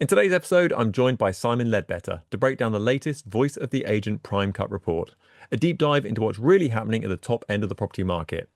In today's episode, I'm joined by Simon Leadbetter to break down the latest Voice of the Agent Prime Cut report, a deep dive into what's really happening at the top end of the property market.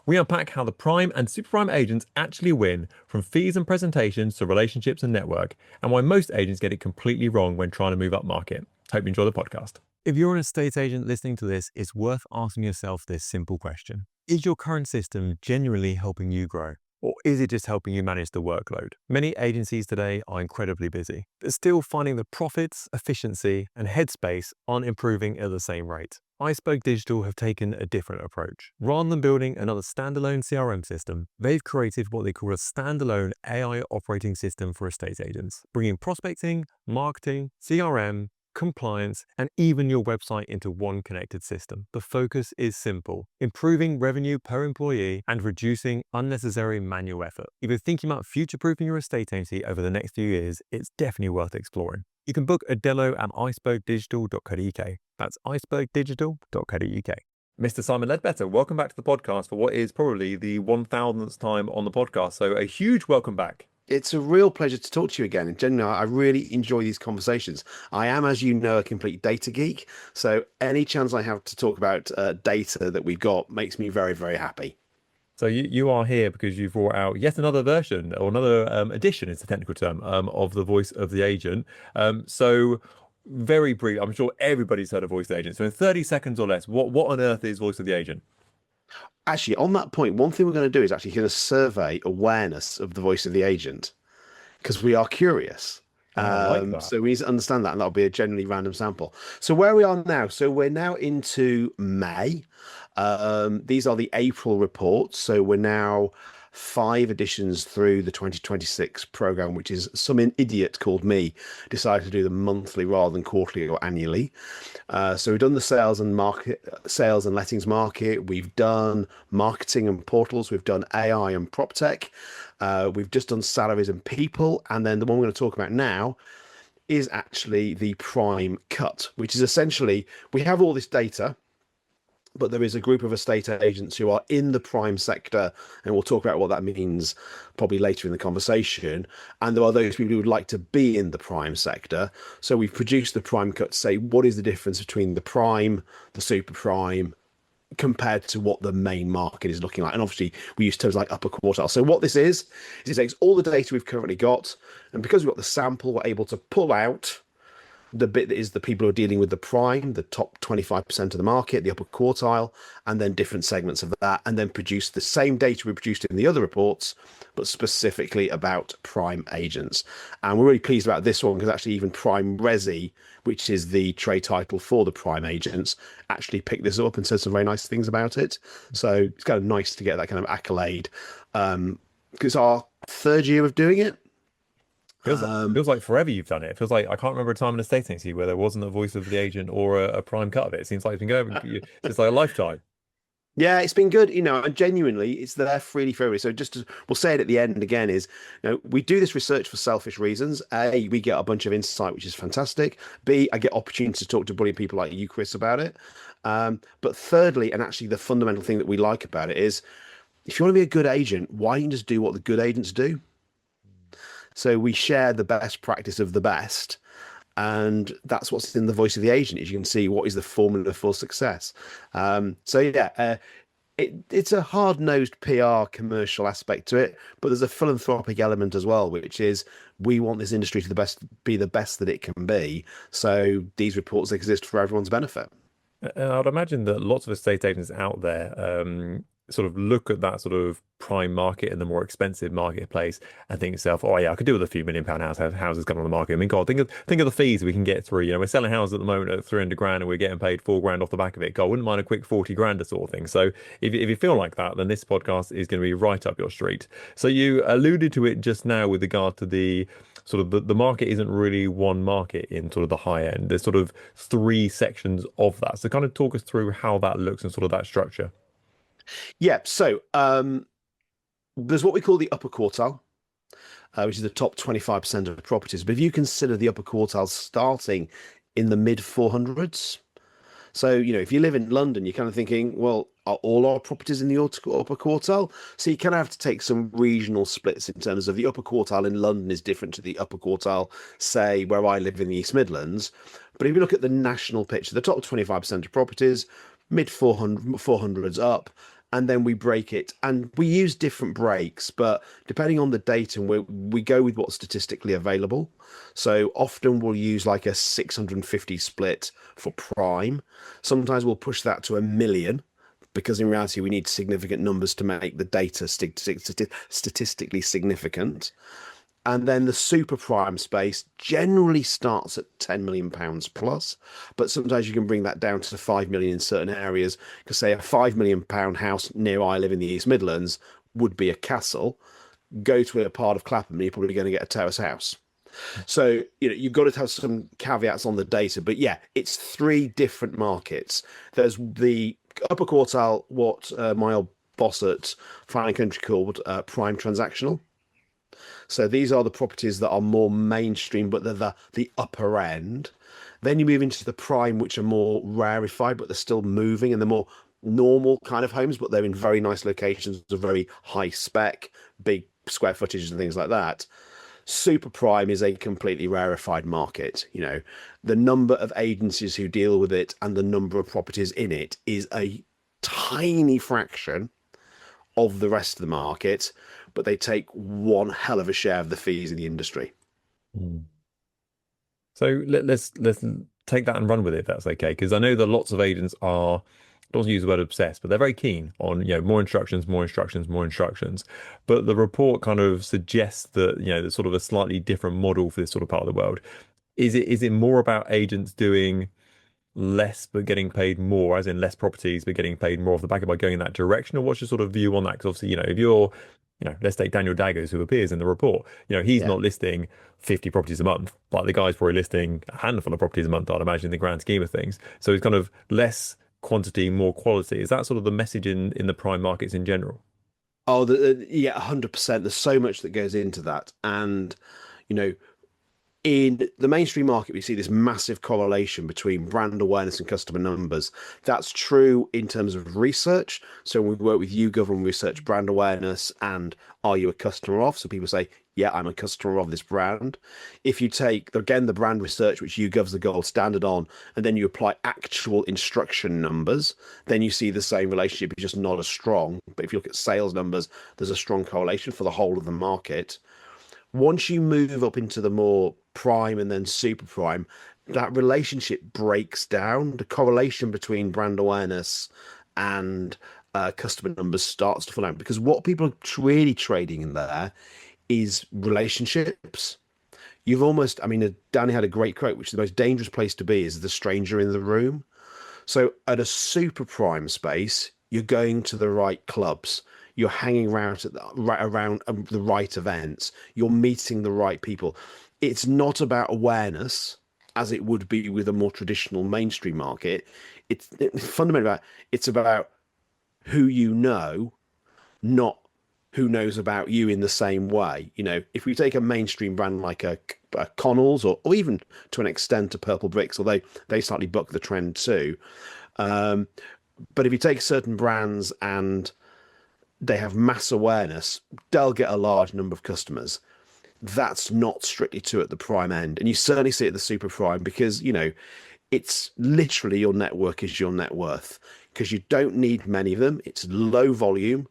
We unpack how the prime and super prime agents actually win, from fees and presentations to relationships and network, and why most agents get it completely wrong when trying to move up market. Hope you enjoy the podcast. If you're an estate agent listening to this, it's worth asking yourself this simple question. Is your current system genuinely helping you grow? Or is it just helping you manage the workload? Many agencies today are incredibly busy, but still finding the profits, efficiency, and headspace aren't improving at the same rate. Iceberg Digital have taken a different approach. Rather than building another standalone CRM system, they've created what they call a standalone AI operating system for estate agents, bringing prospecting, marketing, CRM, compliance, and even your website into one connected system. The focus is simple: improving revenue per employee and reducing unnecessary manual effort. If you're thinking about future-proofing your estate agency over the next few years, it's definitely worth exploring. You can book a demo at icebergdigital.co.uk. That's icebergdigital.co.uk. Mr. Simon Leadbetter, welcome back to the podcast for what is probably the 1000th time on the podcast. So a huge welcome back. It's a real pleasure to talk to you again. And genuinely, I really enjoy these conversations. I am, as you know, a complete data geek. So any chance I have to talk about data that we've got makes me very, very happy. So you are here because you've brought out yet another version, or another edition, is the technical term, of the Voice of the Agent. So very brief, I'm sure everybody's heard of Voice of the Agent. So in 30 seconds or less, what on earth is Voice of the Agent? Actually, on that point, one thing we're going to do is actually going to survey awareness of the voice of the agent, because we are curious. I like that. So we need to understand that, and that'll be a generally random sample. So where we are now, so we're now into May. These are the April reports. So we're now 5 editions through the 2026 program, which is some idiot called me decided to do them monthly rather than quarterly or annually. So we've done the sales and lettings market. We've done marketing and portals. We've done AI and prop tech. We've just done salaries and people. And then the one we're going to talk about now is actually the prime cut, which is essentially, we have all this data, but there is a group of estate agents who are in the prime sector, and we'll talk about what that means probably later in the conversation. And there are those people who would like to be in the prime sector. So we've produced the prime cut to say, what is the difference between the prime, the super prime, compared to what the main market is looking like. And obviously we use terms like upper quartile. So what this is it takes all the data we've currently got, and because we've got the sample, we're able to pull out the bit that is the people who are dealing with the prime, the top 25% of the market, the upper quartile, and then different segments of that, and then produce the same data we produced in the other reports, but specifically about prime agents. And we're really pleased about this one because actually even Prime Resi, which is the trade title for the prime agents, actually picked this up and said some very nice things about it. So it's kind of nice to get that kind of accolade. Because it's our 3rd year of doing it. Feels like forever you've done it. It feels like I can't remember a time in a estate agency where there wasn't a Voice of the Agent or a prime cut of it. It seems like it's been going it's like a lifetime. Yeah, it's been good, and genuinely, it's there freely for everybody. So we'll say it at the end again is, we do this research for selfish reasons. A, we get a bunch of insight, which is fantastic. B, I get opportunities to talk to brilliant people like you, Chris, about it. But thirdly, and actually the fundamental thing that we like about it is, if you want to be a good agent, why don't you just do what the good agents do? So we share the best practice of the best, and that's what's in the Voice of the Agent. As you can see, what is the formula for success? It's a hard-nosed PR commercial aspect to it, but there's a philanthropic element as well, which is we want this industry to be the best that it can be. So these reports exist for everyone's benefit. And I'd imagine that lots of estate agents out there sort of look at that sort of prime market and the more expensive marketplace and think to yourself, oh yeah, I could do with a few £1 million houses coming on the market. I mean, God, think of the fees we can get through. We're selling houses at the moment at 300 grand and we're getting paid 4 grand off the back of it. God, I wouldn't mind a quick 40 grand sort of thing. So if you feel like that, then this podcast is going to be right up your street. So you alluded to it just now with regard to the sort of the market isn't really one market in sort of the high end. There's sort of 3 sections of that. So kind of talk us through how that looks and sort of that structure. Yeah, so there's what we call the upper quartile, which is the top 25% of the properties. But if you consider the upper quartile starting in the mid 400s, so if you live in London, you're kind of thinking, well, are all our properties in the upper quartile. So you kind of have to take some regional splits in terms of the upper quartile in London is different to the upper quartile, say, where I live in the East Midlands. But if you look at the national picture, the top 25% of properties, mid 400s up, and then we break it and we use different breaks, but depending on the data, we go with what's statistically available. So often we'll use like a 650 split for prime. Sometimes we'll push that to 1 million, because in reality we need significant numbers to make the data statistically significant. And then the super prime space generally starts at £10 million plus, but sometimes you can bring that down to 5 million in certain areas. Because say a £5 million house near I live in the East Midlands would be a castle. Go to a part of Clapham and you're probably going to get a terrace house. So, you've got to have some caveats on the data, but yeah, it's three different markets. There's the upper quartile, what my old boss at Fine Country called prime transactional. So these are the properties that are more mainstream, but they're the upper end. Then you move into the prime, which are more rarefied, but they're still moving, and they're more normal kind of homes, but they're in very nice locations, they're very high spec, big square footage and things like that. Super prime is a completely rarefied market. The number of agencies who deal with it and the number of properties in it is a tiny fraction of the rest of the market, but they take one hell of a share of the fees in the industry. Mm. So let's take that and run with it, if that's okay. Because I know that lots of agents are, I don't want to use the word obsessed, but they're very keen on, more instructions, more instructions, more instructions. But the report kind of suggests that, there's sort of a slightly different model for this sort of part of the world. Is it more about agents doing less but getting paid more, as in less properties but getting paid more off the back of by going in that direction? Or what's your sort of view on that? Because obviously, if you're, let's take Daniel Daggers, who appears in the report, he's Yeah. not listing 50 properties a month, like the guy's probably listing a handful of properties a month, I'd imagine, in the grand scheme of things. So it's kind of less quantity, more quality. Is that sort of the message in the prime markets in general? Oh, yeah, 100%. There's so much that goes into that. And, you know, in the mainstream market, we see this massive correlation between brand awareness and customer numbers. That's true in terms of research. So when we work with YouGov and research brand awareness and are you a customer of? So people say, yeah, I'm a customer of this brand. If you take, again, the brand research, which YouGov's the gold standard on, and then you apply actual instruction numbers, then you see the same relationship, it's just not as strong. But if you look at sales numbers, there's a strong correlation for the whole of the market. Once you move up into the more prime and then super prime, that relationship breaks down. The correlation between brand awareness and customer numbers starts to fall out, because what people are really trading in there is relationships. You've almost, I mean, Danny had a great quote, which is the most dangerous place to be is the stranger in the room. So at a super prime space, you're going to the right clubs. You're hanging around around the right events. You're meeting the right people. It's not about awareness as it would be with a more traditional mainstream market. It's fundamentally about, it's about who you know, not who knows about you in the same way. If we take a mainstream brand like a Connells, or even to an extent a Purple Bricks, although they slightly buck the trend too. But if you take certain brands and they have mass awareness, they'll get a large number of customers. That's not strictly true at the prime end. And you certainly see it at the super prime, because, it's literally your network is your net worth, because you don't need many of them. It's low volume,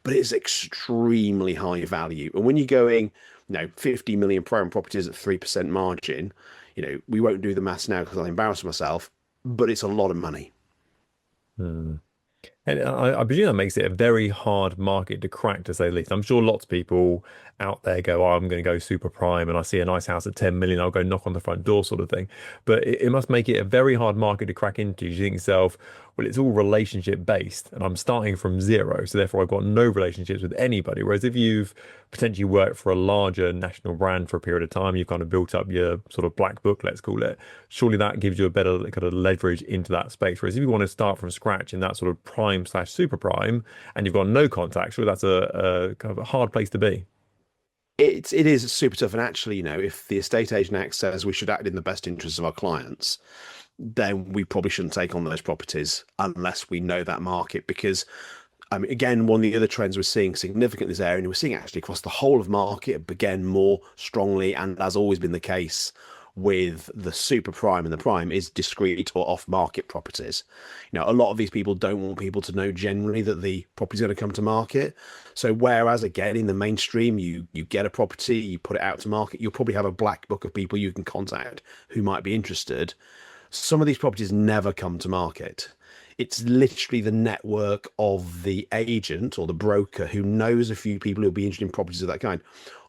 but it's extremely high value. And when you're going, 50 million prime properties at 3% margin, we won't do the maths now because I'll embarrass myself, but it's a lot of money. Hmm. And I presume that makes it a very hard market to crack, to say the least. I'm sure lots of people out there go, oh, I'm going to go super prime, and I see a nice house at 10 million, I'll go knock on the front door, sort of thing. But it must make it a very hard market to crack into. You think to yourself, well, it's all relationship based, and I'm starting from zero, so therefore I've got no relationships with anybody. Whereas if you've potentially worked for a larger national brand for a period of time, you've kind of built up your sort of black book, let's call it, surely that gives you a better kind of leverage into that space. Whereas if you want to start from scratch in that sort of prime slash super prime and you've got no contacts, surely that's a kind of a hard place to be. It is super tough. And actually, if the estate agent act says we should act in the best interests of our clients, then we probably shouldn't take on those properties unless we know that market. Because, I mean, again, one of the other trends we're seeing significantly in this area, and we're seeing actually across the whole of market, again, more strongly, and has always been the case with the super prime and the prime, is discrete or off market properties. A lot of these people don't want people to know generally that the property's going to come to market. So whereas again in the mainstream, you get a property, you put it out to market, you'll probably have a black book of people you can contact who might be interested. Some of these properties never come to market. It's literally the network of the agent or the broker who knows a few people who'll be interested in properties of that kind.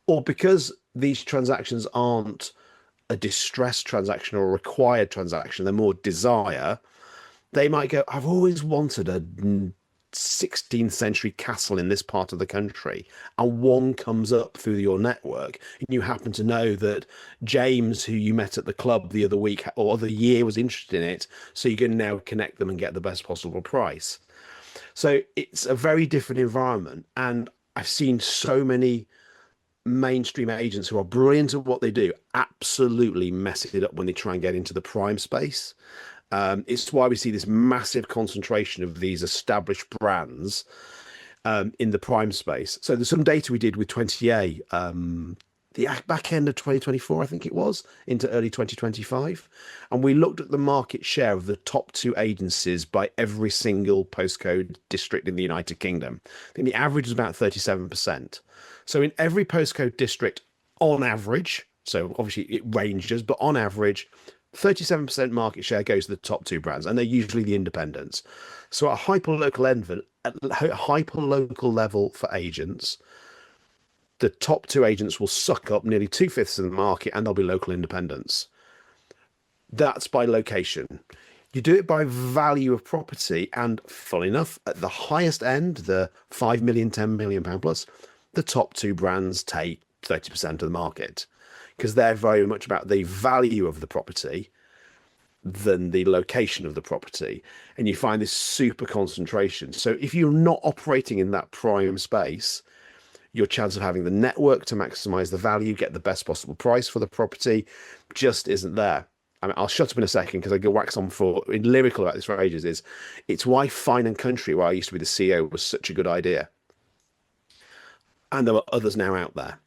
Or because these transactions aren't a distressed transaction or a required transaction, they're more desire, they might go, I've always wanted a 16th century castle in this part of the country, and one comes up through your network, and you happen to know that James, who you met at the club the other week or other year, was interested in it, so you can now connect them and get the best possible price. So it's a very different environment, and I've seen so many mainstream agents who are brilliant at what they do absolutely mess it up when they try and get into the prime space. It's why we see this massive concentration of these established brands in the prime space. So there's some data we did with 20A, the back end of 2024, I think it was, into early 2025. And we looked at the market share of the top two agencies by every single postcode district in the United Kingdom. I think the average was about 37%. So in every postcode district, on average, so obviously it ranges, but on average, 37% market share goes to the top two brands, and they're usually the independents. So at a hyper-local level for agents, the top two agents will suck up nearly 2/5 of the market, and they'll be local independents. That's by location. You do it by value of property, and funnily enough, at the highest end, the 5 million, 10 million pound plus, the top two brands take 30% of the market, because they're very much about the value of the property than the location of the property. And you find this super concentration. So if you're not operating in that prime space, your chance of having the network to maximize the value, get the best possible price for the property, just isn't there. I mean, I'll shut up in a second because I go wax on for lyrical about this for ages. It's why Fine and Country, where I used to be the CEO, was such a good idea. And there were others now out there.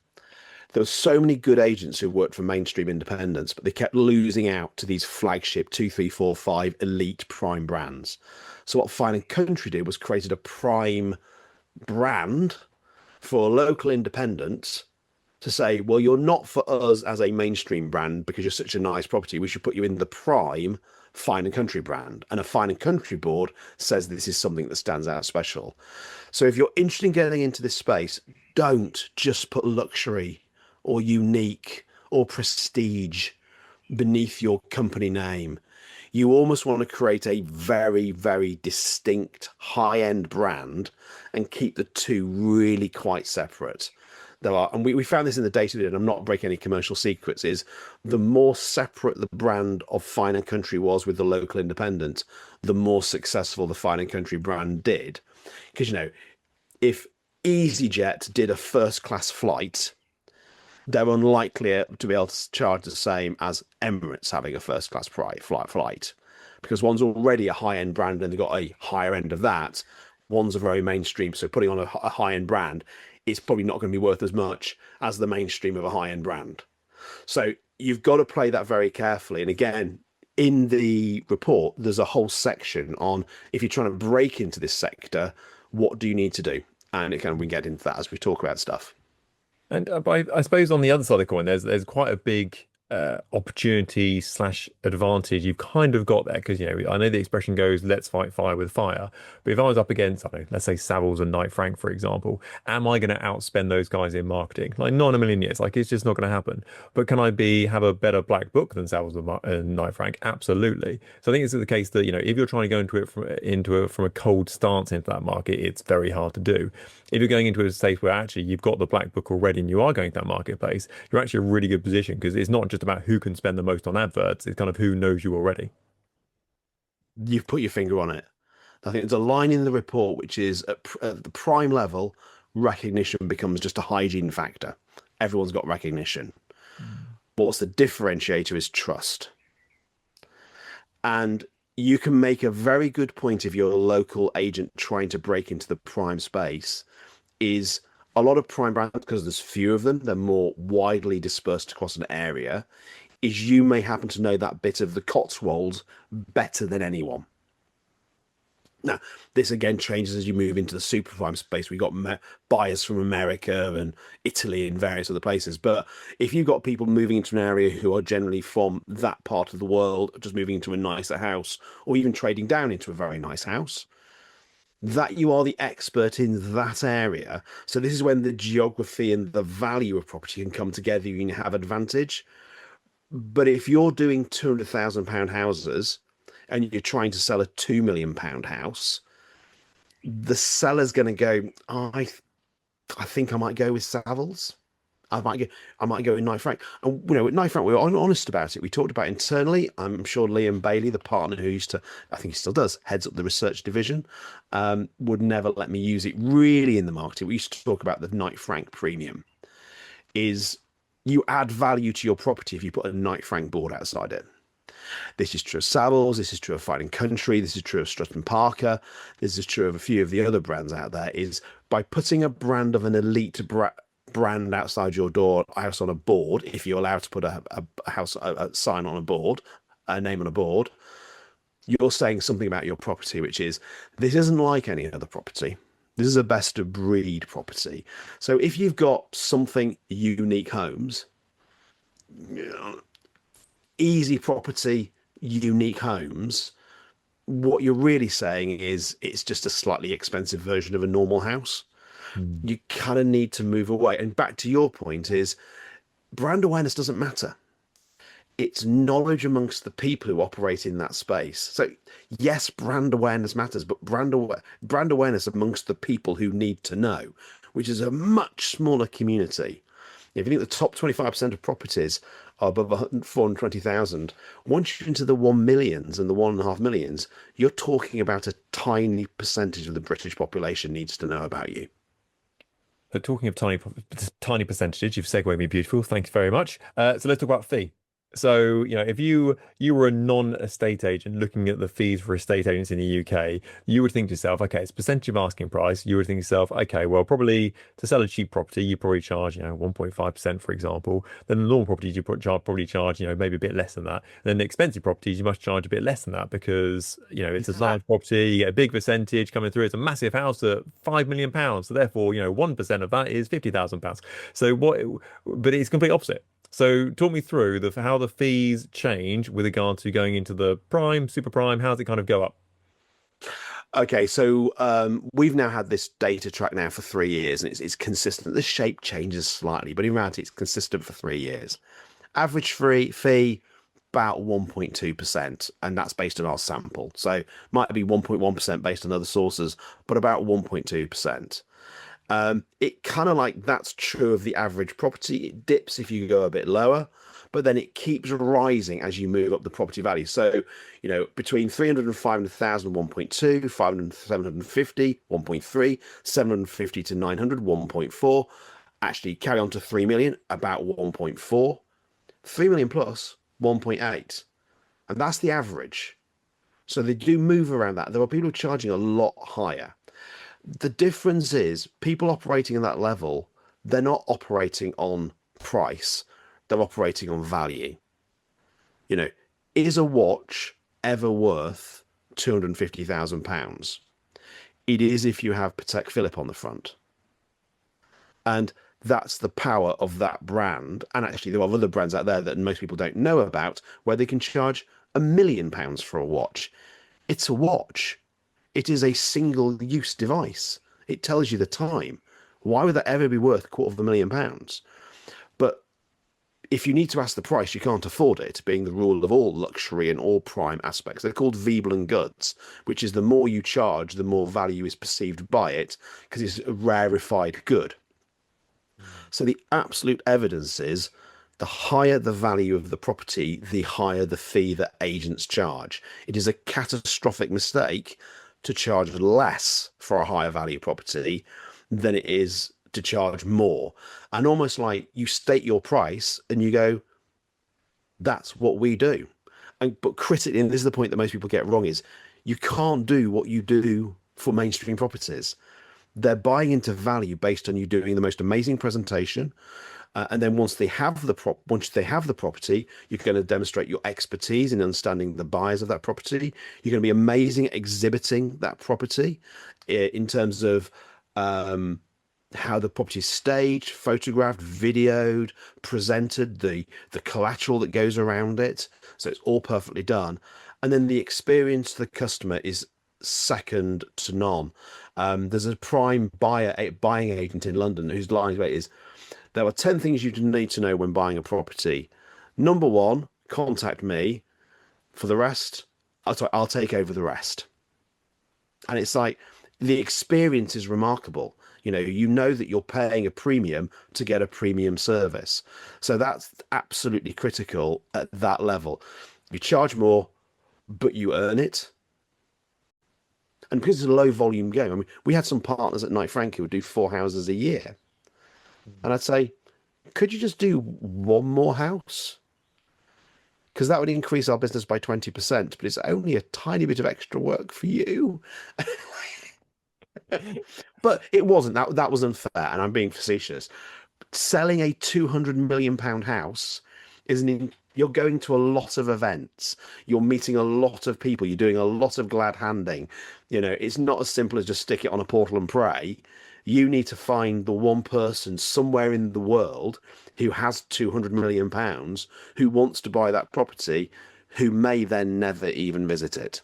There were so many good agents who worked for mainstream independents, but they kept losing out to these flagship 2, 3, 4, 5 elite prime brands. So what Fine and Country did was created a prime brand for local independents to say, well, you're not for us as a mainstream brand because you're such a nice property. We should put you in the prime Fine and Country brand. And a Fine and Country board says this is something that stands out special. So if you're interested in getting into this space, don't just put luxury or unique or prestige beneath your company name. You almost want to create a very, very distinct high-end brand and keep the two really quite separate. And we found this in the data, and I'm not breaking any commercial secrets, is the more separate the brand of Fine and Country was with the local independent, the more successful the Fine and Country brand did. Because, if EasyJet did a first-class flight, they're unlikely to be able to charge the same as Emirates having a first-class flight, because one's already a high-end brand and they've got a higher end of that. One's a very mainstream, so putting on a high-end brand, it's probably not going to be worth as much as the mainstream of a high-end brand. So you've got to play that very carefully. And again, in the report, there's a whole section on if you're trying to break into this sector, what do you need to do? And we can get into that as we talk about stuff. And I suppose on the other side of the coin, there's quite a big opportunity / advantage you've kind of got there, because I know the expression goes, let's fight fire with fire, but if I was up against, I don't know, let's say Savills and Knight Frank, for example, am I going to outspend those guys in marketing? Like, not in a million years. Like, it's just not going to happen. But can I have a better black book than Savills and Knight Frank? Absolutely. So I think it's the case that if you're trying to go into it from a cold stance into that market, it's very hard to do. If you're going into a state where actually you've got the black book already and you are going to that marketplace, you're actually a really good position, because it's not just about who can spend the most on adverts, it's kind of who knows you already. You've put your finger on it. I think there's a line in the report which is at the prime level, recognition becomes just a hygiene factor. Everyone's got recognition. What's the differentiator is trust. And you can make a very good point if you're a local agent trying to break into the prime space, is a lot of prime brands, because there's few of them, they're more widely dispersed across an area, is you may happen to know that bit of the Cotswolds better than anyone. Now, this again changes as you move into the super prime space. We've got buyers from America and Italy and various other places. But if you've got people moving into an area who are generally from that part of the world, just moving into a nicer house, or even trading down into a very nice house, that you are the expert in that area. So this is when the geography and the value of property can come together. You can have advantage. But if you're doing £200,000 houses and you're trying to sell a £2 million house, the seller's going to go, I think I might go with Savills. I might go with Knight Frank. And with Knight Frank, we were honest about it. We talked about it internally. I'm sure Liam Bailey, the partner who used to, I think he still does, heads up the research division, would never let me use it really in the marketing. We used to talk about the Knight Frank premium. Is you add value to your property if you put a Knight Frank board outside it. This is true of Savills, this is true of Fighting Country, this is true of Stratton Parker, this is true of a few of the other brands out there, is by putting a brand of an elite brand outside your door, house on a board, if you're allowed to put a sign on a board, a name on a board, you're saying something about your property, which is, this isn't like any other property. This is a best of breed property. So if you've got something unique homes, easy property, unique homes, what you're really saying is it's just a slightly expensive version of a normal house. You kind of need to move away. And back to your point is brand awareness doesn't matter. It's knowledge amongst the people who operate in that space. So yes, brand awareness matters, but brand awareness amongst the people who need to know, which is a much smaller community. If you think the top 25% of properties are above 420,000, once you're into the 1 millions and the 1.5 millions, you're talking about a tiny percentage of the British population needs to know about you. So talking of tiny percentage, you've segued me beautiful. Thank you very much. So let's talk about fee. So, if you were a non-estate agent looking at the fees for estate agents in the UK, you would think to yourself, okay, it's percentage of asking price. You would think to yourself, okay, well, probably to sell a cheap property, you probably charge, 1.5%, for example. Then the normal properties, you probably charge, maybe a bit less than that. And then the expensive properties, you must charge a bit less than that because, it's a large property, you get a big percentage coming through. It's a massive house at £5 million. So therefore, 1% of that is £50,000. So but it's complete opposite. So talk me through how the fees change with regard to going into the prime, super prime. How does it kind of go up? Okay, so we've now had this data track now for 3 years, and it's consistent. The shape changes slightly, but in reality, it's consistent for 3 years. Average fee about 1.2%, and that's based on our sample. So might be 1.1% based on other sources, but about 1.2%. It kind of like that's true of the average property. It dips if you go a bit lower, but then it keeps rising as you move up the property value. So, between 300 and 500,000, 1.2, 500 and 750, 1.3, 750 to 900, 1.4. Actually, carry on to 3 million, about 1.4. 3 million plus, 1.8. And that's the average. So they do move around that. There are people charging a lot higher. The difference is people operating at that level, they're not operating on price, they're operating on value. Is a watch ever worth £250,000? It is if you have Patek Philippe on the front. And that's the power of that brand. And actually, there are other brands out there that most people don't know about where they can charge £1 million for a watch. It's a watch. It is a single-use device. It tells you the time. Why would that ever be worth £250,000? But if you need to ask the price, you can't afford it, being the rule of all luxury and all prime aspects. They're called Veblen goods, which is the more you charge, the more value is perceived by it, because it's a rarefied good. So the absolute evidence is the higher the value of the property, the higher the fee that agents charge. It is a catastrophic mistake to charge less for a higher value property than it is to charge more. And almost like you state your price and you go, that's what we do. but critically, and this is the point that most people get wrong, is you can't do what you do for mainstream properties. They're buying into value based on you doing the most amazing presentation, and then once they have the property, you're going to demonstrate your expertise in understanding the buyers of that property. You're going to be amazing at exhibiting that property in terms of how the property is staged, photographed, videoed, presented, the collateral that goes around it. So it's all perfectly done. And then the experience to the customer is second to none. There's a prime buying agent in London whose line is, there are 10 things you need to know when buying a property. Number one, contact me. For the rest, I'll take over the rest. And it's like, the experience is remarkable. You know that you're paying a premium to get a premium service. So that's absolutely critical at that level. You charge more, but you earn it. And because it's a low volume game, I mean, we had some partners at Knight Frank who would do 4 houses a year. And I'd say, could you just do one more house? Because that would increase our business by 20%, but it's only a tiny bit of extra work for you. But it wasn't. That was unfair, and I'm being facetious. Selling a £200 million house you're going to a lot of events. You're meeting a lot of people. You're doing a lot of glad handing. It's not as simple as just stick it on a portal and pray. You need to find the one person somewhere in the world who has £200 million who wants to buy that property, who may then never even visit it.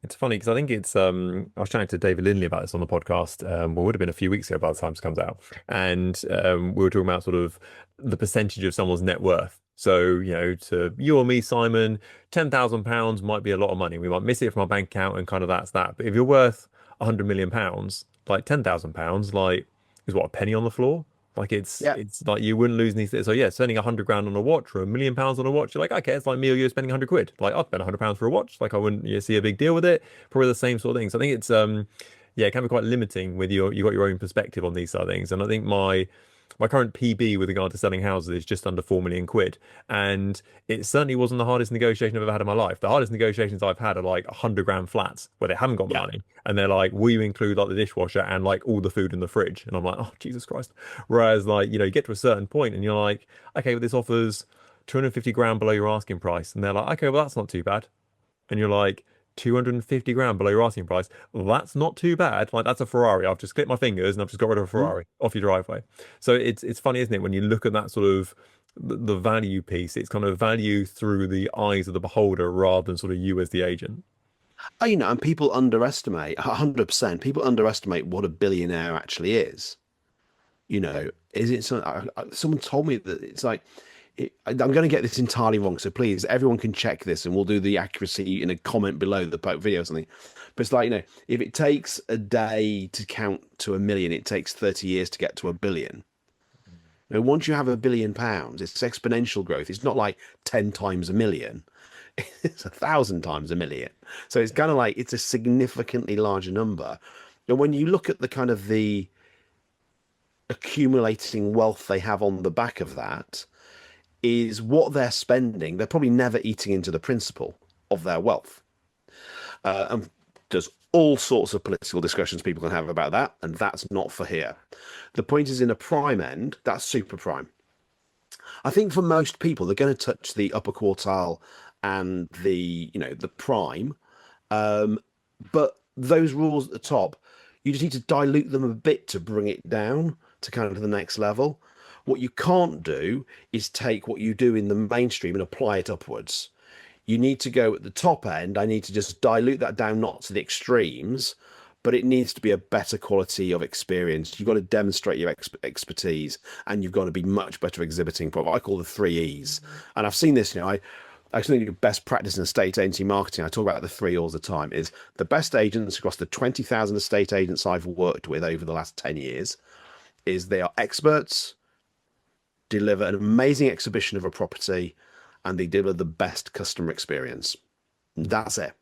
It's funny because I think it's I was chatting to David Lindley about this on the podcast. Well, it would have been a few weeks ago by the time this comes out, and we were talking about sort of the percentage of someone's net worth. So, to you or me, Simon, £10,000 might be a lot of money. We might miss it from our bank account, and kind of that's that. But if you're worth £100 million, like £10,000, like is what, a penny on the floor? Like it's Yeah. it's like you wouldn't lose anything. So yeah, spending 100 grand on a watch or £1 million on a watch, you're like, okay, it's like me or you spending 100 quid. Like I'd spend £100 for a watch. Like I wouldn't see a big deal with it. Probably the same sort of thing. So I think it's yeah, it can be quite limiting with you got your own perspective on these sort of things. And I think my current PB with regard to selling houses is just under 4 million quid. And it certainly wasn't the hardest negotiation I've ever had in my life. The hardest negotiations I've had are like 100 grand flats where they haven't got the Yeah. money. And they're like, will you include like the dishwasher and like all the food in the fridge? And I'm like, oh, Jesus Christ. Whereas like, you get to a certain point and you're like, okay, well, this offers 250 grand below your asking price. And they're like, okay, well, that's not too bad. And you're like, 250 grand below your asking price. Well, that's not too bad. Like that's a Ferrari. I've just clipped my fingers and I've just got rid of a Ferrari off your driveway. So it's funny, isn't it? When you look at that sort of the value piece, it's kind of value through the eyes of the beholder rather than sort of you as the agent. And people underestimate, 100%, people underestimate what a billionaire actually is. Is it someone told me that it's like, I'm going to get this entirely wrong, so please, everyone can check this, and we'll do the accuracy in a comment below the video or something. But it's like, if it takes a day to count to 1 million, it takes 30 years to get to 1 billion. Once you have £1 billion, it's exponential growth. It's not like 10 times 1 million. It's 1,000 times 1 million. So it's kind of like it's a significantly larger number. And when you look at the kind of the accumulating wealth they have on the back of that, is what they're spending. They're probably never eating into the principal of their wealth. And there's all sorts of political discussions people can have about that, and that's not for here. The point is, in a prime end, that's super prime. I think for most people, they're going to touch the upper quartile and the prime, but those rules at the top, you just need to dilute them a bit to bring it down to kind of the next level. What you can't do is take what you do in the mainstream and apply it upwards. You need to go at the top end. I need to just dilute that down, not to the extremes, but it needs to be a better quality of experience. You've got to demonstrate your expertise, and you've got to be much better exhibiting what I call the 3 E's. And I've seen this, I actually think best practice in estate agency marketing. I talk about the 3 all the time. Is the best agents across the 20,000 estate agents I've worked with over the last 10 years is they are experts, deliver an amazing exhibition of a property, and they deliver the best customer experience. That's it.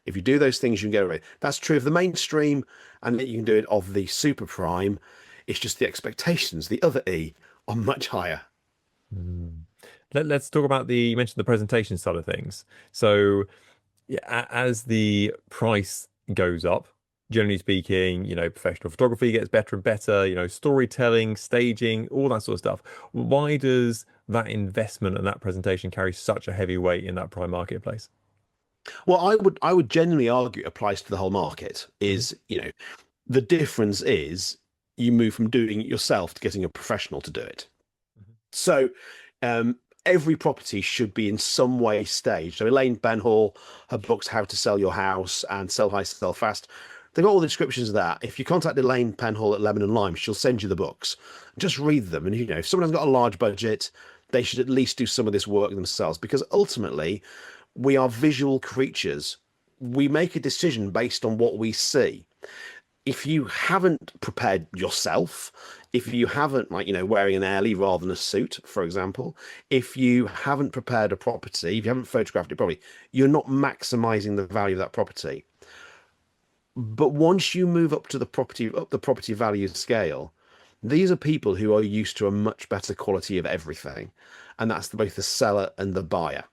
If you do those things, you can get away. That's true of the mainstream, and you can do it of the super prime. It's just the expectations, the other E, are much higher. Let's talk about you mentioned the presentation side of things. So yeah, as the price goes up, generally speaking, professional photography gets better and better, storytelling, staging, all that sort of stuff. Why does that investment and that presentation carry such a heavy weight in that prime marketplace? Well, I would generally argue it applies to the whole market. Hmm. Is, the difference is you move from doing it yourself to getting a professional to do it. So every property should be in some way staged. So Elaine Benhall, her books How to Sell Your House and Sell High, Sell Fast, they've got all the descriptions of that. If you contact Elaine Penhall at Lemon and Lime, she'll send you the books. Just read them. And if someone has got a large budget, they should at least do some of this work themselves, because ultimately we are visual creatures. We make a decision based on what we see. If you haven't prepared yourself, if you haven't, like, wearing an airlie rather than a suit, for example, if you haven't prepared a property, if you haven't photographed it properly, you're not maximizing the value of that property. But once you move up the property value scale, these are people who are used to a much better quality of everything. And that's both the seller and the buyer.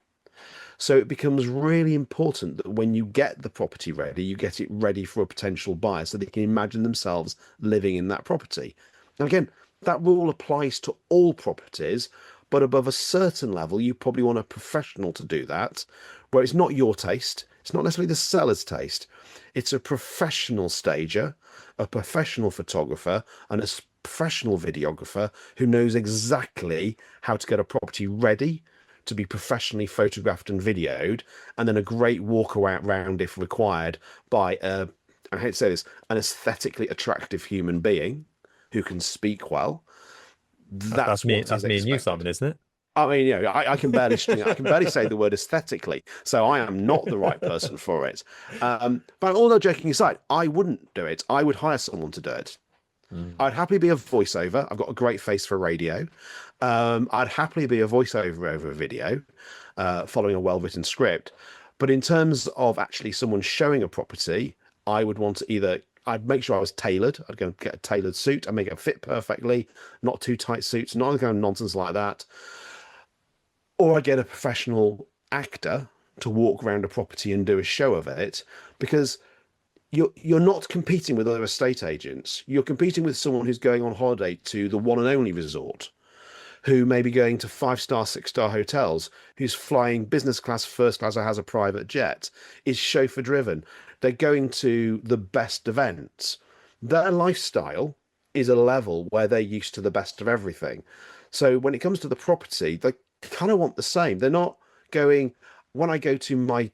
So it becomes really important that when you get the property ready, you get it ready for a potential buyer so they can imagine themselves living in that property. And again, that rule applies to all properties, but above a certain level, you probably want a professional to do that, where it's not your taste, it's not necessarily the seller's taste. It's a professional stager, a professional photographer, and a professional videographer who knows exactly how to get a property ready to be professionally photographed and videoed, and then a great walk around if required by I hate to say this, an aesthetically attractive human being who can speak well. That's That's me. what is That's me and you, expected. Simon, isn't it? I mean, I can barely I can barely say the word aesthetically, so I am not the right person for it. But although joking aside, I wouldn't do it. I would hire someone to do it. Mm. I'd happily be a voiceover. I've got a great face for radio. I'd happily be a voiceover over a video, following a well-written script. But in terms of actually someone showing a property, I would want to I'd make sure I was tailored. I'd go and get a tailored suit. I'd make it fit perfectly, not too tight suits, not kind of nonsense like that. Or I get a professional actor to walk around a property and do a show of it, because you're not competing with other estate agents. You're competing with someone who's going on holiday to the one and only resort, who may be going to 5-star, 6-star hotels, who's flying business class, first class, or has a private jet, is chauffeur driven. They're going to the best events. Their lifestyle is a level where they're used to the best of everything. So when it comes to the property, they kind of want the same. They're not going, when I go to my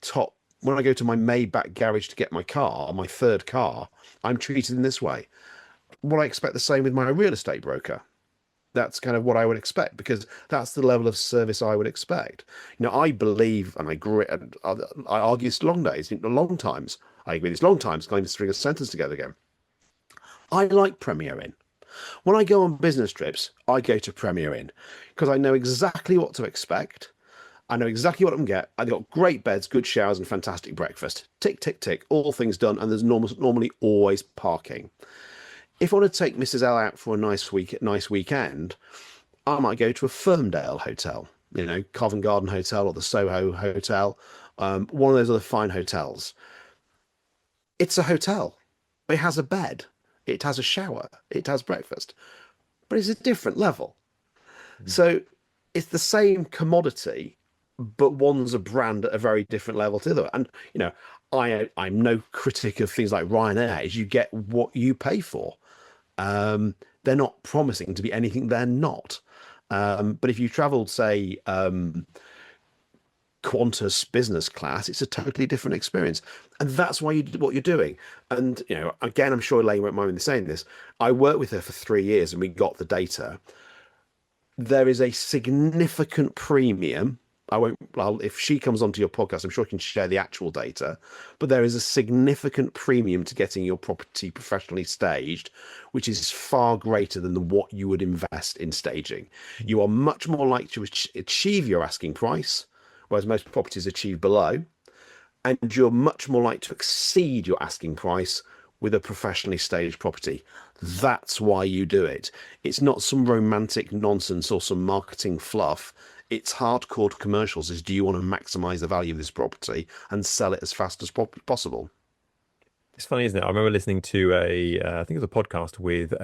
Maybach garage to get my car, my third car, I'm treated in this way. What I expect the same with my real estate broker. That's kind of what I would expect, because that's the level of service I would expect. I believe, and I agree, and I argue this long days, long times. I agree this long times, going to string a sentence together again. I like Premier Inn. When I go on business trips, I go to Premier Inn because I know exactly what to expect. I know exactly what I'm going to get. I've got great beds, good showers, and fantastic breakfast. Tick, tick, tick, all things done, and there's normally always parking. If I want to take Mrs. L out for a nice weekend, I might go to a Ferndale hotel, Covent Garden Hotel or the Soho Hotel, one of those other fine hotels. It's a hotel. It has a bed. It has a shower. It has breakfast. But it's a different level. Mm. So it's the same commodity, but one's a brand at a very different level to the other. And, I'm no critic of things like Ryanair, is you get what you pay for. They're not promising to be anything they're not. But if you traveled, say, Qantas business class, it's a totally different experience. And that's why you do what you're doing. And, again, I'm sure Elaine won't mind me saying this. I worked with her for 3 years and we got the data. There is a significant premium. If she comes onto your podcast, I'm sure I can share the actual data, but there is a significant premium to getting your property professionally staged, which is far greater than what you would invest in staging. You are much more likely to achieve your asking price, whereas most properties achieve below, and you're much more likely to exceed your asking price with a professionally staged property. That's why you do it. It's not some romantic nonsense or some marketing fluff. It's hardcore commercials. Is do you want to maximize the value of this property and sell it as fast as possible? It's funny, isn't it? I remember listening to I think it was a podcast with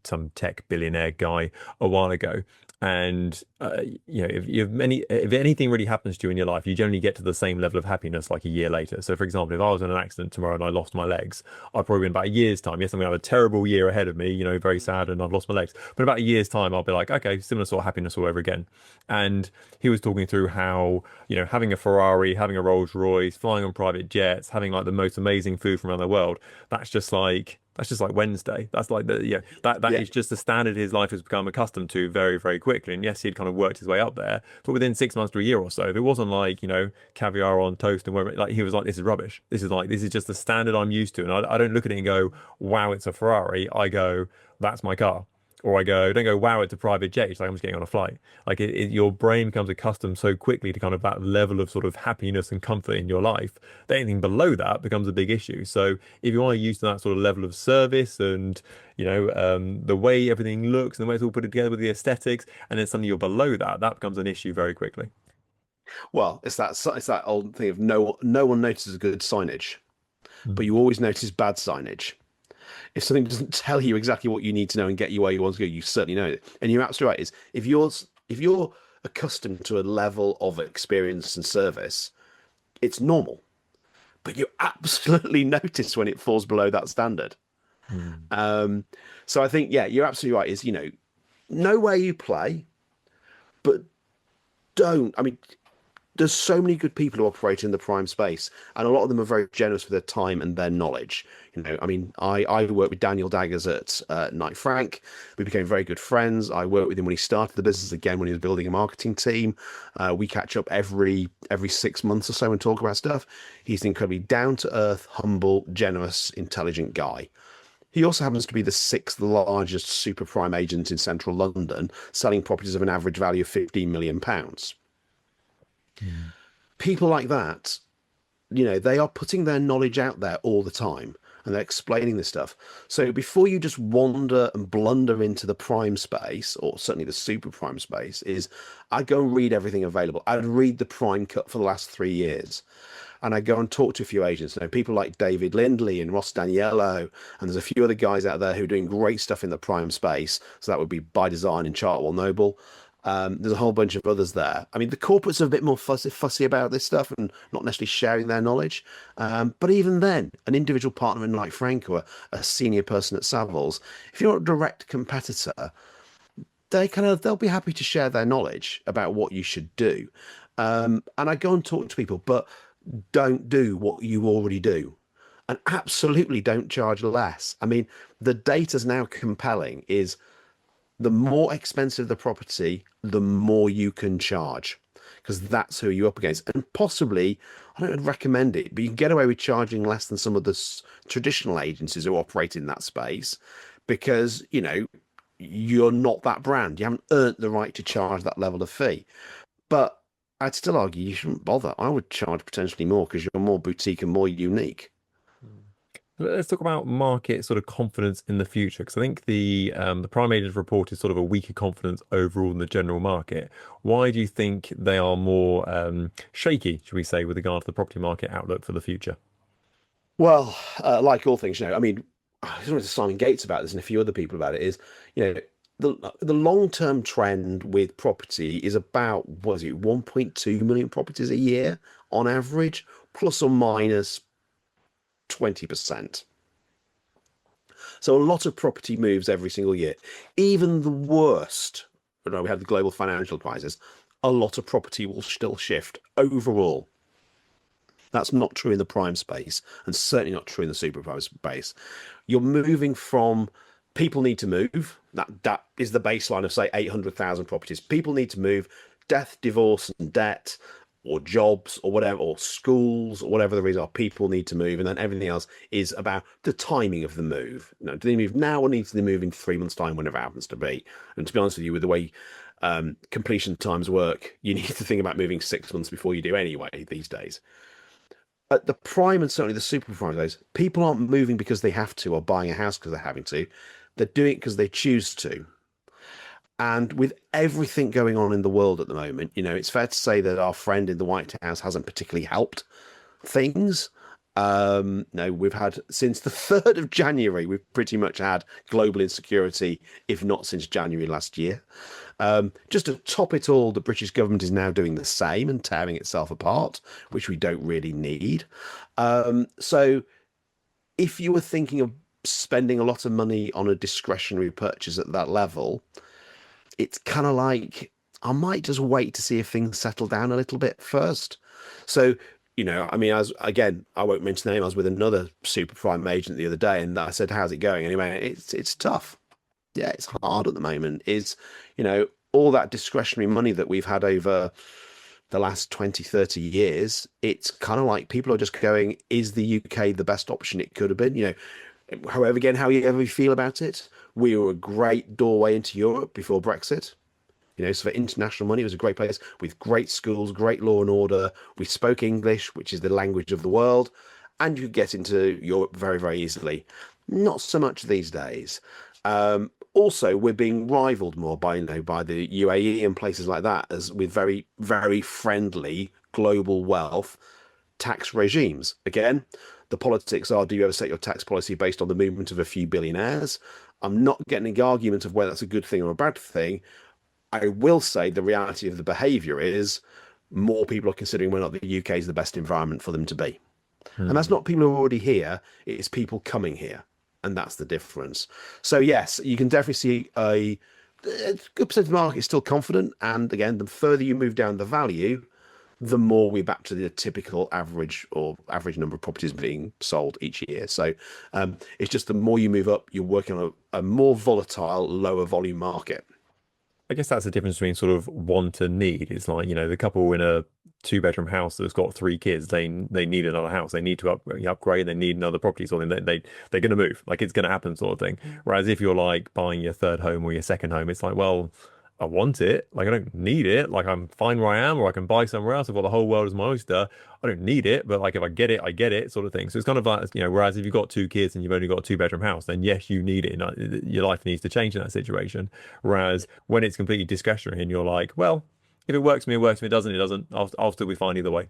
some tech billionaire guy a while ago, and if anything really happens to you in your life, you generally get to the same level of happiness like a year later. So, for example, if I was in an accident tomorrow and I lost my legs, I'd probably in about a year's time. Yes, I'm gonna have a terrible year ahead of me, very sad, and I've lost my legs. But in about a year's time, I'll be like, okay, similar sort of happiness all over again. And he was talking through how having a Ferrari, having a Rolls Royce, flying on private jets, having like the most amazing food from around the world. That's just like Wednesday. That's like that Yeah, is just the standard his life has become accustomed to very, very quickly. And yes, he'd kind of worked his way up there, but within 6 months to a year or so, if it wasn't like, caviar on toast and whatever, like he was like, this is rubbish. This is just the standard I'm used to. And I don't look at it and go, wow, it's a Ferrari. I go, that's my car. Or don't go, wow, it's a private jet. It's like, I'm just getting on a flight. Like your brain becomes accustomed so quickly to kind of that level of sort of happiness and comfort in your life that anything below that becomes a big issue. So if you are used to that sort of level of service and, the way everything looks and the way it's all put together with the aesthetics, and then suddenly you're below that, that becomes an issue very quickly. well, it's that old thing of no one notices good signage, but Mm. you always notice bad signage. If something doesn't tell you exactly what you need to know and get you where you want to go, you certainly know it. And you're absolutely right. Is if you're accustomed to a level of experience and service, it's normal. But you absolutely notice when it falls below that standard. Mm. Um, so I think, yeah, you're absolutely right. Is know where you play, but don't. I mean, there's so many good people who operate in the prime space, and a lot of them are very generous with their time and their knowledge. I mean, I worked with Daniel Daggers at Knight Frank. We became very good friends. I worked with him when he started the business again when he was building a marketing team. We catch up every 6 months or so and talk about stuff. He's an incredibly down to earth, humble, generous, intelligent guy. He also happens to be the sixth largest super prime agent in central London, selling properties of an average value of £15 million. Mm. People like that, they are putting their knowledge out there all the time and they're explaining this stuff. So before you just wander and blunder into the prime space, or certainly the super prime space, I'd go and read everything available. I'd read the prime cut for the last 3 years. And I go and talk to a few agents, people like David Lindley and Ross Daniello, and there's a few other guys out there who are doing great stuff in the prime space. So that would be By Design and Chartwell Noble. There's a whole bunch of others there. I mean, the corporates are a bit more fussy about this stuff and not necessarily sharing their knowledge. But even then, an individual partner in like Frank or a senior person at Savills, if you're a direct competitor, they'll be happy to share their knowledge about what you should do. And I go and talk to people, but don't do what you already do. And absolutely don't charge less. I mean, the data's now compelling is the more expensive the property, the more you can charge because that's who you're up against. And possibly, I don't recommend it, but you can get away with charging less than some of the traditional agencies who operate in that space because, you're not that brand. You haven't earned the right to charge that level of fee. But I'd still argue you shouldn't bother. I would charge potentially more because you're more boutique and more unique. Let's talk about market sort of confidence in the future, because I think the prime agent report is sort of a weaker confidence overall in the general market. Why do you think they are more shaky, should we say, with regard to the property market outlook for the future? Well, like all things, I mean, I was talking to Simon Gates about this and a few other people about it, is, the long-term trend with property is about, what is it, 1.2 million properties a year on average, plus or minus 20%. So a lot of property moves every single year. Even the worst, we had the global financial crisis, a lot of property will still shift overall. That's not true in the prime space, and certainly not true in the super prime space. You're moving from people need to move. That is the baseline of say 800,000 properties. People need to move. Death, divorce, and debt, or jobs, or whatever, or schools, or whatever the reason are. People need to move, and then everything else is about the timing of the move. Do they move now, or need to move in 3 months' time, whenever it happens to be? And to be honest with you, with the way completion times work, you need to think about moving 6 months before you do anyway these days. At the prime and certainly the super prime days, people aren't moving because they have to or buying a house because they're having to. They're doing it because they choose to. And with everything going on in the world at the moment, it's fair to say that our friend in the White House hasn't particularly helped things. No, we've had since the 3rd of January, we've pretty much had global insecurity, if not since January last year. Just to top it all, the British government is now doing the same and tearing itself apart, which we don't really need. So if you were thinking of spending a lot of money on a discretionary purchase at that level, it's kind of like I might just wait to see if things settle down a little bit first. So, I mean, as again, I won't mention the name. I was with another super prime agent the other day, and I said, "How's it going?" Anyway, it's tough. Yeah, it's hard at the moment. All that discretionary money that we've had over the last 20, 30 years, it's kind of like people are just going, is the UK the best option it could have been? However, again, however you feel about it, we were a great doorway into Europe before Brexit. So for international money, it was a great place with great schools, great law and order. We spoke English, which is the language of the world, and you could get into Europe very, very easily. Not so much these days. Also, we're being rivaled more by the UAE and places like that, as with very, very friendly global wealth tax regimes. Again, the politics are, do you ever set your tax policy based on the movement of a few billionaires? I'm not getting the argument of whether that's a good thing or a bad thing. I will say the reality of the behaviour is more people are considering whether or not the UK is the best environment for them to be. And that's not people who are already here, it's people coming here. And that's the difference. So, yes, you can definitely see a good percentage of the market is still confident. And again, the further you move down the value, the more we're back to the typical average number of properties being sold each year. So it's just the more you move up, you're working on a more volatile, lower volume market. I guess that's the difference between sort of want and need. It's like, the couple in a two-bedroom house that's got three kids, they need another house. They need to upgrade. They need another property, sort of thing. They're going to move. Like, it's going to happen, sort of thing. Whereas if you're like buying your third home or your second home, it's like, well, I want it. Like, I don't need it. Like, I'm fine where I am, or I can buy somewhere else. I've got the whole world as my oyster. I don't need it, but like, if I get it, I get it, sort of thing. So it's kind of like, whereas if you've got two kids and you've only got a two-bedroom house, then yes, you need it. Your life needs to change in that situation. Whereas when it's completely discretionary and you're like, well, if it works for me, it works for me. It doesn't, it doesn't. I'll still be fine either way.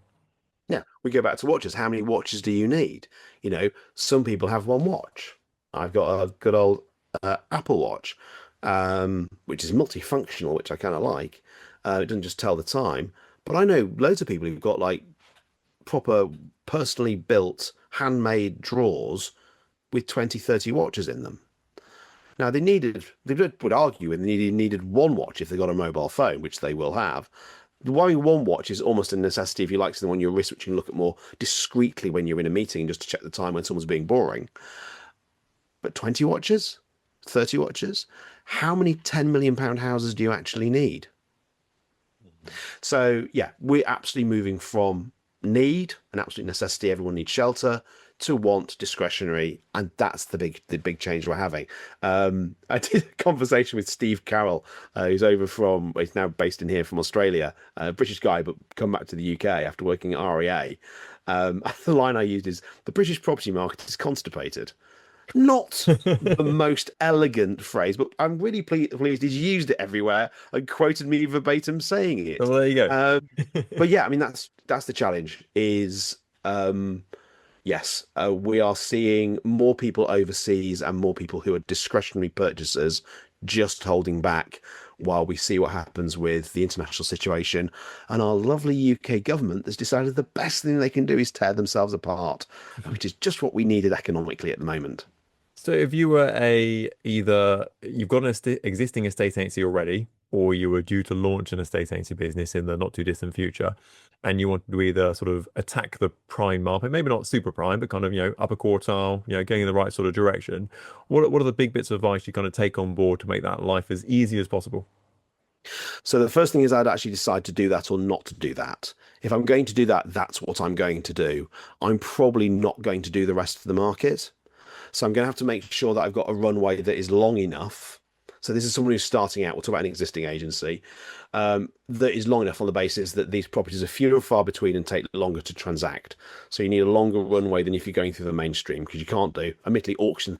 Yeah, we go back to watches. How many watches do you need? Some people have one watch. I've got a good old Apple Watch, which is multifunctional, which I kind of like. It doesn't just tell the time, but I know loads of people who've got like proper personally built handmade drawers with 20, 30 watches in them. Now they would argue they needed one watch if they got a mobile phone, which they will have. Wearing one watch is almost a necessity if you like something on your wrist, which you can look at more discreetly when you're in a meeting, just to check the time when someone's being boring. But 20 watches, 30 watches, how many £10 million houses do you actually need? So yeah, we're absolutely moving from need, an absolute necessity, everyone needs shelter, to want, discretionary, and that's the big change we're having. I did a conversation with Steve Carroll, who's he's now based in here from Australia, a British guy, but come back to the UK after working at REA. The line I used is, the British property market is constipated. Not the most elegant phrase, but I'm really pleased he's used it everywhere and quoted me verbatim saying it. Well, there you go. But yeah, I mean, that's the challenge is, yes, we are seeing more people overseas and more people who are discretionary purchasers just holding back while we see what happens with the international situation. And our lovely UK government has decided the best thing they can do is tear themselves apart, which is just what we needed economically at the moment. So if you were either you've got an existing estate agency already, or you were due to launch an estate agency business in the not too distant future, and you wanted to either sort of attack the prime market, maybe not super prime, but kind of, upper quartile, going in the right sort of direction, what are the big bits of advice you kind of take on board to make that life as easy as possible? So the first thing is I'd actually decide to do that or not to do that. If I'm going to do that, that's what I'm going to do. I'm probably not going to do the rest of the market. So I'm going to have to make sure that I've got a runway that is long enough So this is someone who's starting out. We'll talk about an existing agency that is long enough on the basis that these properties are few and far between and take longer to transact. So you need a longer runway than if you're going through the mainstream, because you can't do, admittedly, auctions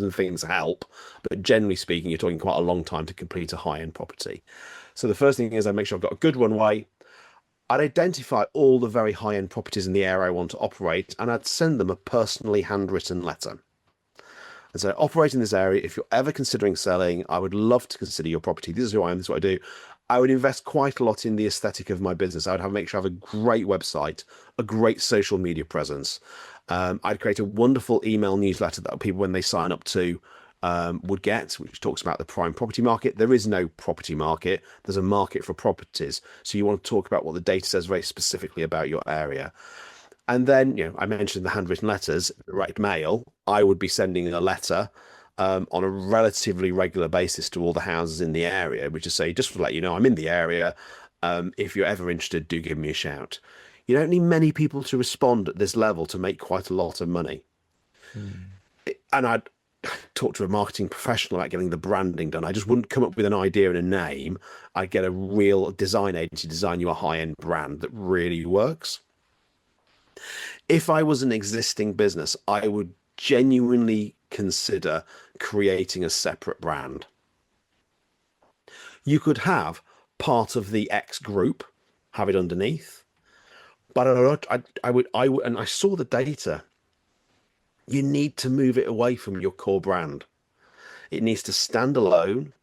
and things help, but generally speaking, you're talking quite a long time to complete a high-end property. So the first thing is I make sure I've got a good runway. I'd identify all the very high-end properties in the area I want to operate, and I'd send them a personally handwritten letter. And so, operate in this area. If you're ever considering selling, I would love to consider your property. This is who I am. This is what I do. I would invest quite a lot in the aesthetic of my business. I would make sure I have a great website, a great social media presence. I'd create a wonderful email newsletter that people, when they sign up to, would get, which talks about the prime property market. There is no property market. There's a market for properties. So you want to talk about what the data says very specifically about your area. And then, I mentioned the handwritten letters, direct mail. I would be sending a letter on a relatively regular basis to all the houses in the area, which is say, just to let you know, I'm in the area. If you're ever interested, do give me a shout. You don't need many people to respond at this level to make quite a lot of money. And I'd talk to a marketing professional about getting the branding done. I just wouldn't come up with an idea and a name. I'd get a real design agency design you a high-end brand that really works. If I was an existing business, I would genuinely consider creating a separate brand. You could have part of the X group, have it underneath, but I would, and I saw the data. You need to move it away from your core brand. It needs to stand alone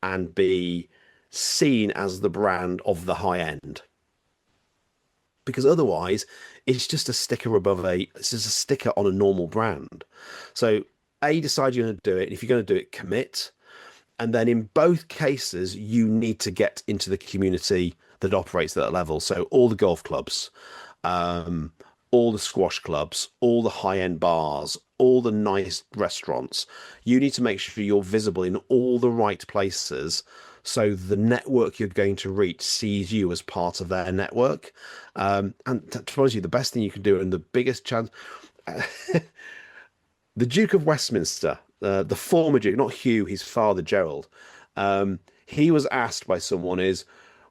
and be seen as the brand of the high end. Because otherwise, it's just a sticker it's just a sticker on a normal brand. So, decide you're going to do it. And if you're going to do it, commit. And then in both cases, you need to get into the community that operates at that level. So all the golf clubs, all the squash clubs, all the high-end bars, all the nice restaurants. You need to make sure you're visible in all the right places so the network you're going to reach sees you as part of their network. And to be honest, the best thing you can do and the biggest chance... the Duke of Westminster, the former Duke, not Hugh, his father, Gerald, he was asked by someone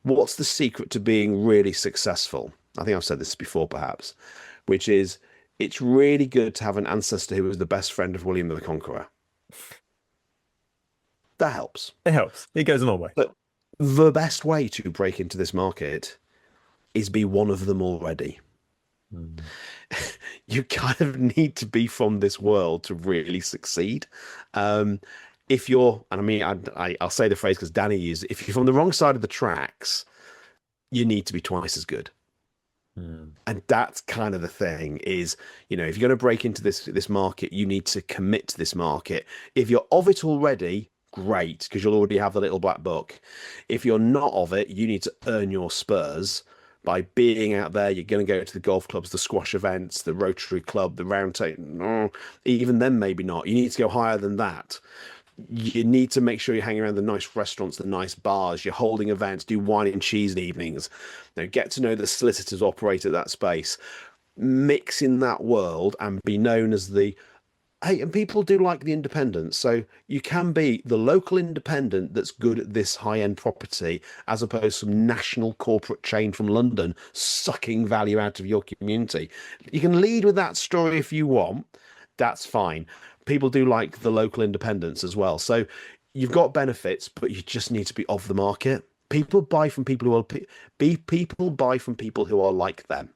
what's the secret to being really successful? I think I've said this before, perhaps, which is it's really good to have an ancestor who was the best friend of William the Conqueror. That helps. It helps. It goes a long way. But the best way to break into this market is be one of them already. You kind of need to be from this world to really succeed. If you're, and I mean, I'll say the phrase because Danny used it, if you're from the wrong side of the tracks, you need to be twice as good. And that's kind of the thing is, if you're going to break into this market, you need to commit to this market. If you're of it already, great, because you'll already have the little black book. If you're not of it, you need to earn your spurs by being out there. You're going to go to the golf clubs, the squash events, the Rotary Club, the round table. No, even then, maybe not. You need to go higher than that. You need to make sure you're hanging around the nice restaurants, the nice bars, you're holding events, do wine and cheese evenings. Get to know the solicitors operate at that space. Mix in that world and be known as and people do like the independent. So you can be the local independent that's good at this high-end property as opposed to some national corporate chain from London sucking value out of your community. You can lead with that story if you want. That's fine. People do like the local independents as well. So you've got benefits, but you just need to be of the market. People buy from people who buy from people who are like them.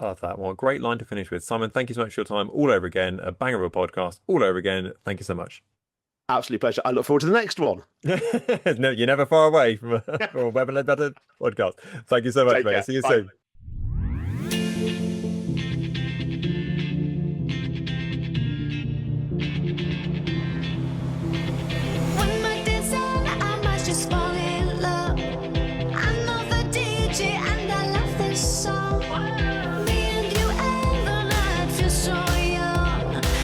I love that. Well, great line to finish with. Simon, thank you so much for your time. All over again. A banger of a podcast. All over again. Thank you so much. Absolute pleasure. I look forward to the next one. No, you're never far away from a Web and Leadbetter podcast. Thank you so much, mate. See you soon.